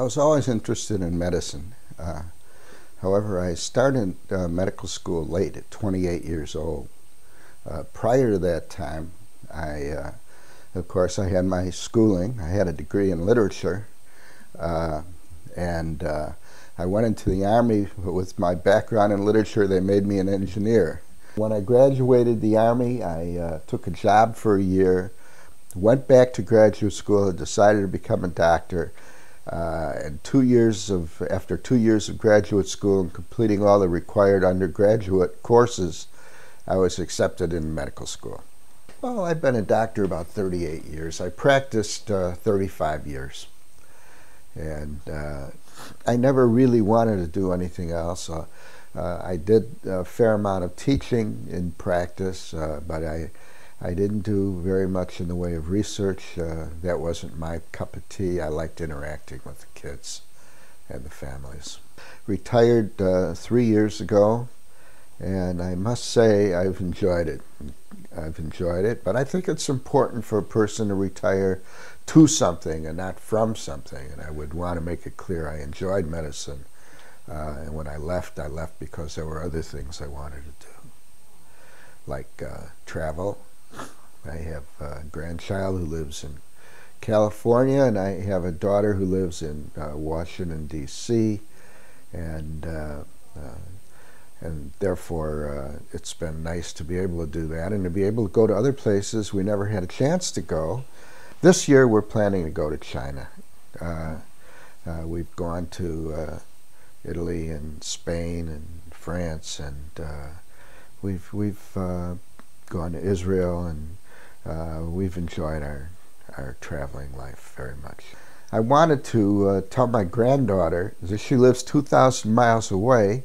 I was always interested in medicine. However, I started medical school late at 28 years old. Prior to that time, of course, I had my schooling. I had a degree in literature, and I went into the Army. With my background in literature, they made me an engineer. When I graduated the Army, I took a job for a year, went back to graduate school, and decided to become a doctor. And after 2 years of graduate school and completing all the required undergraduate courses, I was accepted in medical school. Well, I've been a doctor about 38 years. I practiced 35 years. And I never really wanted to do anything else. I did a fair amount of teaching in practice, but I didn't do very much in the way of research. That wasn't my cup of tea. I liked interacting with the kids and the families. Retired 3 years ago, and I must say I've enjoyed it. But I think it's important for a person to retire to something and not from something. And I would want to make it clear I enjoyed medicine. And when I left because there were other things I wanted to do, like travel. I have a grandchild who lives in California, and I have a daughter who lives in Washington, D.C., and therefore it's been nice to be able to do that and to be able to go to other places we never had a chance to go. This year we're planning to go to China. We've gone to Italy and Spain and France, and we've gone to Israel, and we've enjoyed our traveling life very much. I wanted to tell my granddaughter that she lives 2,000 miles away,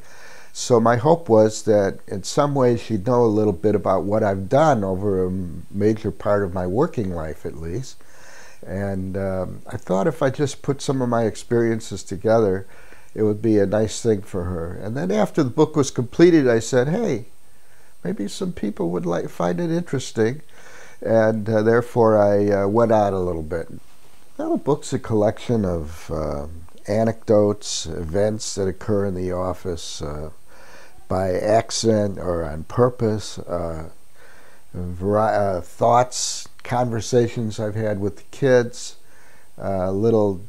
so my hope was that in some ways she'd know a little bit about what I've done over a major part of my working life, at least. And I thought if I just put some of my experiences together, it would be a nice thing for her. And then after the book was completed, I said, hey, maybe some people would find it interesting. And therefore I went out a little bit. Well, the book's a collection of anecdotes, events that occur in the office by accident or on purpose, thoughts, conversations I've had with the kids, little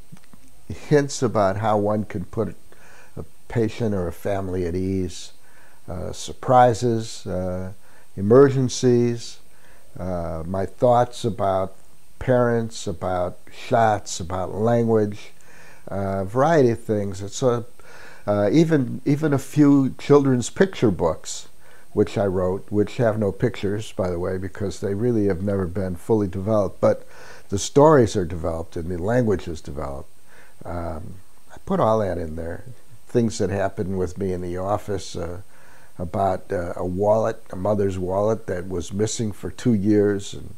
hints about how one can put a patient or a family at ease, surprises, emergencies, my thoughts about parents, about shots, about language, a variety of things. It's even a few children's picture books which I wrote, which have no pictures, by the way, because they really have never been fully developed, but the stories are developed and the language is developed. I put all that in there. Things that happened with me in the office, about a wallet, a mother's wallet that was missing for 2 years, and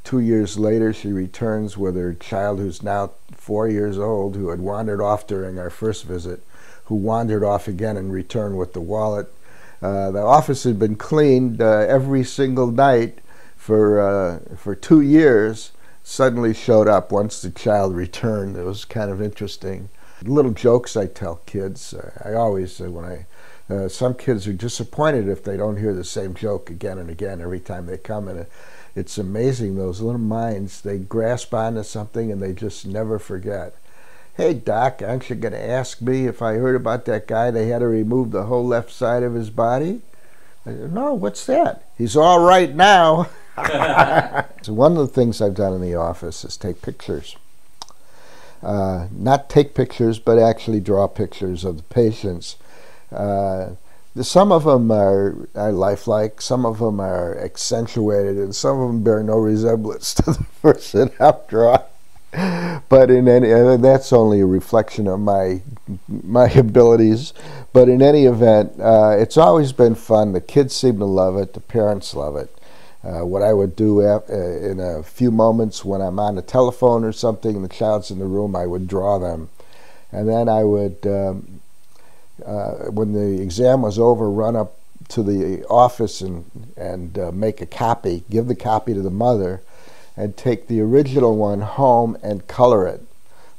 2 years later she returns with her child, who's now 4 years old, who had wandered off during our first visit, who wandered off again and returned with the wallet. The office had been cleaned every single night for 2 years, suddenly showed up once the child returned. It was kind of interesting. Little jokes I tell kids. I always, some kids are disappointed if they don't hear the same joke again and again every time they come, and it's amazing, those little minds, they grasp onto something and they just never forget. Hey doc, aren't you going to ask me if I heard about that guy they had to remove the whole left side of his body? No, what's that? He's all right now. So one of the things I've done in the office is take pictures. Not take pictures, but actually draw pictures of the patients. Some of them are lifelike, some of them are accentuated, and some of them bear no resemblance to the person I'm drawing. But and that's only a reflection of my abilities. But in any event, it's always been fun. The kids seem to love it. The parents love it. What I would do in a few moments when I'm on the telephone or something, and the child's in the room, I would draw them, and then I would, when the exam was over, run up to the office and make a copy, give the copy to the mother, and take the original one home and color it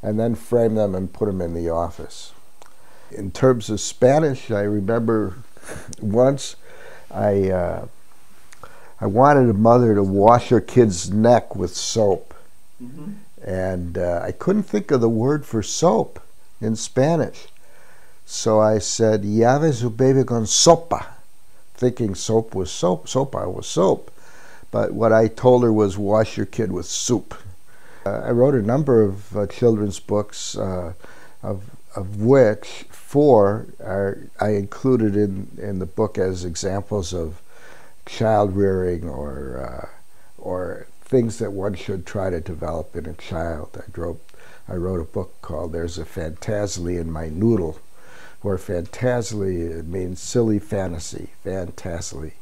and then frame them and put them in the office. In terms of Spanish, I remember once I wanted a mother to wash her kid's neck with soap. Mm-hmm. And I couldn't think of the word for soap in Spanish. So I said, "Llave su baby con sopa," thinking soap was soap, sopa was soap. But what I told her was, wash your kid with soup. I wrote a number of children's books, of which 4 I included in the book as examples of child rearing or things that one should try to develop in a child. I wrote a book called "There's a Fantasily in My Noodle," where fantasily means silly fantasy, fantasily.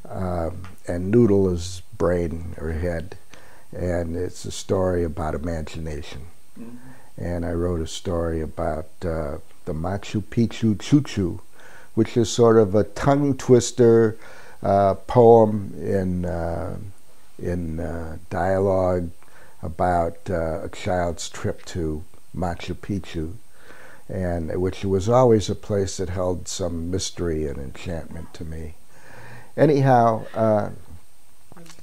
And noodle is brain or head. And it's a story about imagination. Mm-hmm. And I wrote a story about the Machu Picchu Choo-Choo, which is sort of a tongue twister poem in dialogue about a child's trip to Machu Picchu, and which was always a place that held some mystery and enchantment to me. Anyhow,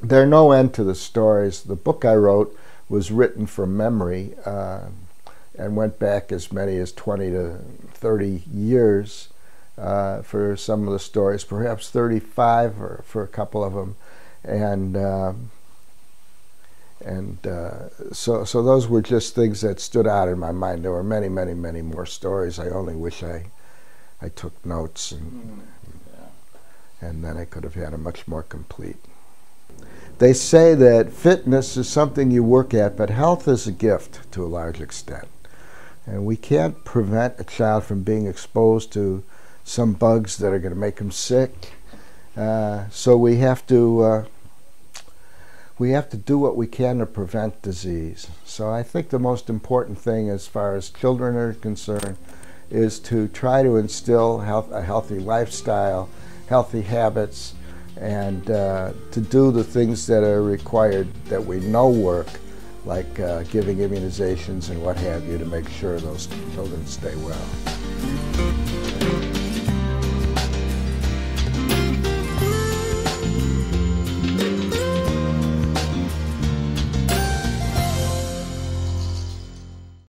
there are no end to the stories. The book I wrote was written from memory and went back as many as 20 to 30 years for some of the stories, perhaps 35 for a couple of them. So those were just things that stood out in my mind. There were many, many, many more stories. I only wish I took notes, and then I could have had a much more complete. They say that fitness is something you work at, but health is a gift to a large extent. And we can't prevent a child from being exposed to some bugs that are going to make them sick. So we have to do what we can to prevent disease. So I think the most important thing as far as children are concerned is to try to instill a healthy lifestyle, healthy habits, and to do the things that are required that we know work, like giving immunizations and what have you, to make sure those children stay well.